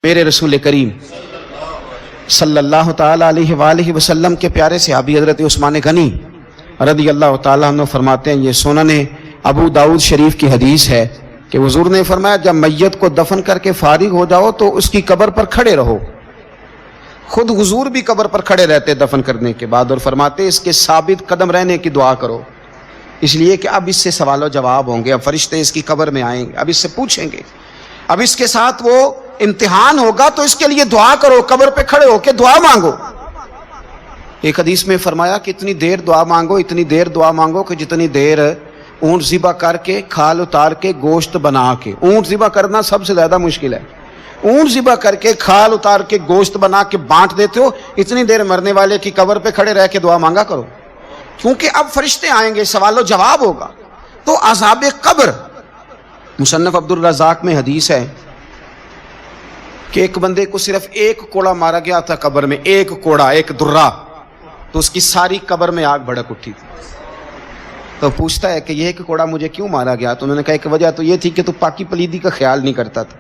میرے رسول کریم صلی اللہ تعالیٰ علیہ وآلہ وسلم کے پیارے صحابی حضرت عثمان غنی رضی اللہ تعالیٰ عنہ فرماتے ہیں، یہ سنن ابو داؤد شریف کی حدیث ہے کہ حضور نے فرمایا جب میت کو دفن کر کے فارغ ہو جاؤ تو اس کی قبر پر کھڑے رہو۔ خود حضور بھی قبر پر کھڑے رہتے دفن کرنے کے بعد، اور فرماتے اس کے ثابت قدم رہنے کی دعا کرو، اس لیے کہ اب اس سے سوال و جواب ہوں گے، اب فرشتے اس کی قبر میں آئیں گے، اب اس سے پوچھیں گے، اب اس کے ساتھ وہ امتحان ہوگا، تو اس کے لیے دعا کرو، قبر پہ کھڑے ہو کے دعا مانگو۔ ایک حدیث میں فرمایا کہ اتنی دیر دعا مانگو، اتنی دیر دعا مانگو کہ جتنی دیر اونٹ ذبح کر کے کھال اتار کے گوشت بنا کے، اونٹ ذبح کرنا سب سے زیادہ مشکل ہے، اونٹ ذبح کر کے کھال اتار کے گوشت بنا کے بانٹ دیتے ہو، اتنی دیر مرنے والے کی قبر پہ کھڑے رہ کے دعا مانگا کرو، کیونکہ اب فرشتے آئیں گے، سوال و جواب ہوگا۔ تو عذاب قبر، مصنف عبد الرزاق میں حدیث ہے کہ ایک بندے کو صرف ایک کوڑا مارا گیا تھا قبر میں، ایک کوڑا، ایک درہ، تو اس کی ساری قبر میں آگ بھڑک اٹھی تھی۔ تو پوچھتا ہے کہ یہ ایک کوڑا مجھے کیوں مارا گیا؟ تو انہوں نے کہا ایک وجہ تو یہ تھی کہ تو پاکی پلیدی کا خیال نہیں کرتا تھا،